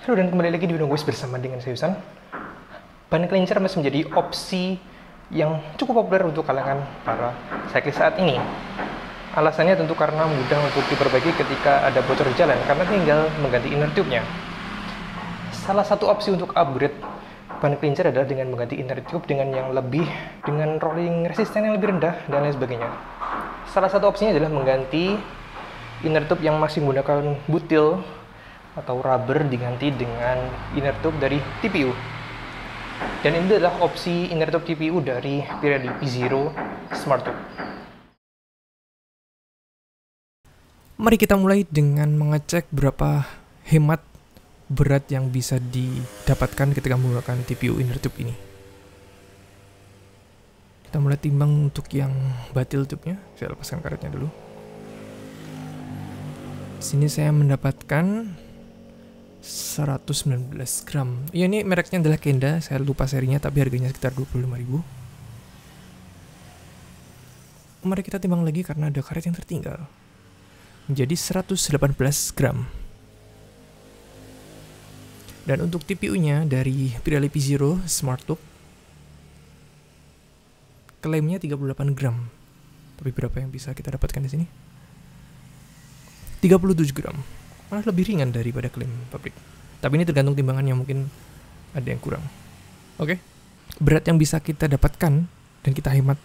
Halo dan kembali lagi di Windows bersama dengan saya Yusan. Ban clincher masih menjadi opsi yang cukup populer untuk kalangan para cyclist saat ini. Alasannya tentu karena mudah untuk diperbaiki ketika ada bocor di jalan, karena tinggal mengganti inner tube-nya. Salah satu opsi untuk upgrade ban clincher adalah dengan mengganti inner tube dengan rolling resisten yang lebih rendah dan lain sebagainya. Salah satu opsinya adalah mengganti inner tube yang masih menggunakan butil atau rubber diganti dengan inner tube dari TPU. Dan ini adalah opsi inner tube TPU dari Pirelli P Zero Smart Tube. Mari kita mulai dengan mengecek berapa hemat berat yang bisa didapatkan ketika menggunakan TPU inner tube ini. Kita mulai timbang untuk yang batil tube-nya. Saya lepaskan karetnya dulu. Di sini saya mendapatkan 119 gram. Ya, ini mereknya adalah Kenda, saya lupa serinya tapi harganya sekitar 25.000. Mari kita timbang lagi karena ada karet yang tertinggal. Menjadi 118 gram. Dan untuk TPU-nya dari Pirelli P Zero Smart Tube, klaimnya 38 gram. Tapi berapa yang bisa kita dapatkan di sini? 37 gram. Malah lebih ringan daripada klaim pabrik. Tapi ini tergantung timbangannya, mungkin ada yang kurang. Oke. Berat yang bisa kita dapatkan dan kita hemat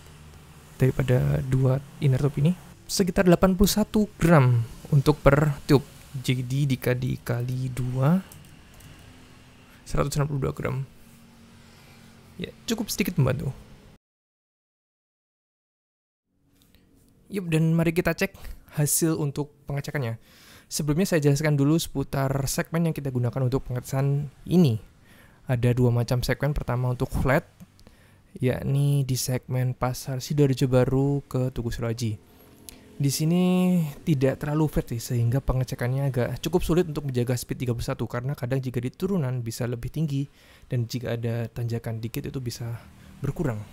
daripada dua inner tube ini sekitar 81 gram untuk per tube. Jadi dikali 2, 162 gram. Ya, cukup sedikit membantu. Yup, dan mari kita cek hasil untuk pengecekannya. Sebelumnya saya jelaskan dulu seputar segmen yang kita gunakan untuk pengetesan ini. Ada dua macam segmen. Pertama untuk flat, yakni di segmen Pasar Sidoarjo Baru ke Tugu Suraji. Di sini tidak terlalu flat sih, sehingga pengecekannya agak cukup sulit untuk menjaga speed 31, karena kadang jika di turunan bisa lebih tinggi dan jika ada tanjakan dikit itu bisa berkurang.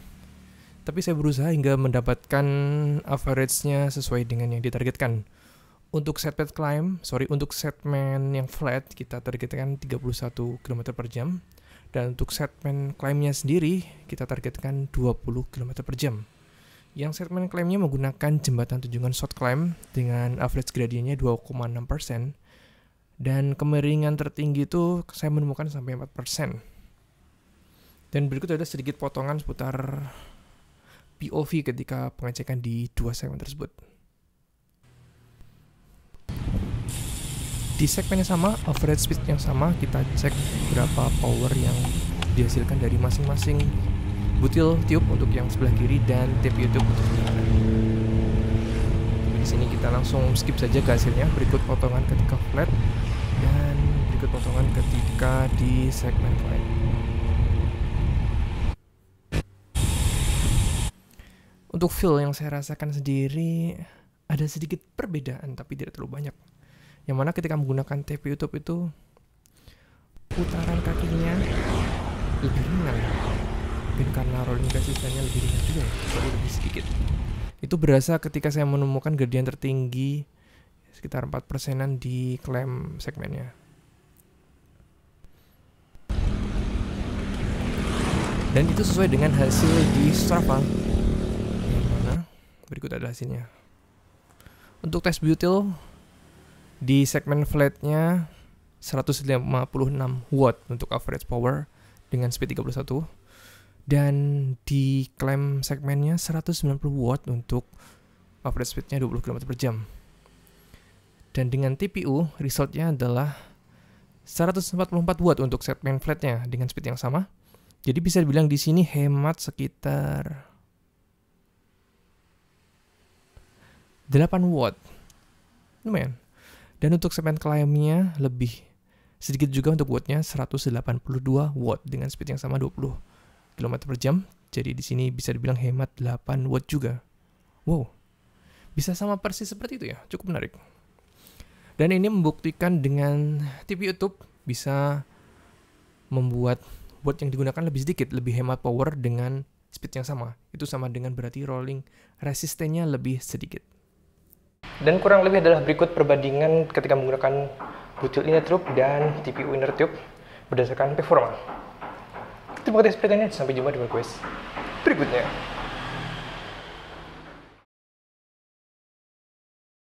Tapi saya berusaha hingga mendapatkan average-nya sesuai dengan yang ditargetkan. Untuk untuk segmen yang flat kita targetkan 31 km per jam. Dan untuk segmen climb-nya sendiri kita targetkan 20 km per jam. Yang segmen climb-nya menggunakan jembatan tunjungan short climb dengan average gradiennya 2,6%. Dan kemiringan tertinggi itu saya menemukan sampai 4%. Dan berikut ada sedikit potongan seputar POV ketika pengecekan di dua segmen tersebut. Di segmen yang sama, average speed yang sama, kita cek berapa power yang dihasilkan dari masing-masing butil tube untuk yang sebelah kiri dan TPU tube untuk sebelah kanan. Di sini kita langsung skip saja ke hasilnya. Berikut potongan ketika flat dan berikut potongan ketika di segmen climb. Untuk feel yang saya rasakan sendiri ada sedikit perbedaan tapi tidak terlalu banyak. Yang mana ketika menggunakan TPU tube itu putaran kakinya lebih ringan. Mungkin karena rolling resistannya lebih ringan juga ya, jadi lebih sedikit. Itu berasa ketika saya menemukan gradien tertinggi sekitar 4%-an di klaim segmennya. Dan itu sesuai dengan hasil di Strava. Berikut ada hasilnya. Untuk tes butil di segmen flatnya 156 watt untuk average power dengan speed 31, dan di climb segmennya 190 watt untuk average speednya 20 km per jam. Dan dengan TPU resultnya adalah 144 watt untuk segmen flatnya dengan speed yang sama. Jadi bisa dibilang di sini hemat sekitar 8 watt. Lumayan. Dan untuk segmen climb-nya lebih sedikit juga untuk wattnya, 182 watt dengan speed yang sama 20 km per jam. Jadi di sini bisa dibilang hemat 8 watt juga. Wow. Bisa sama persis seperti itu ya. Cukup menarik. Dan ini membuktikan dengan TPU tube bisa membuat watt yang digunakan lebih sedikit, lebih hemat power dengan speed yang sama. Itu sama dengan berarti rolling resistennya lebih sedikit. Dan kurang lebih adalah berikut perbandingan ketika menggunakan butil inner tube, dan TPU inner tube berdasarkan performa. Terima kasih perhatiannya, sampai jumpa di quiz berikutnya.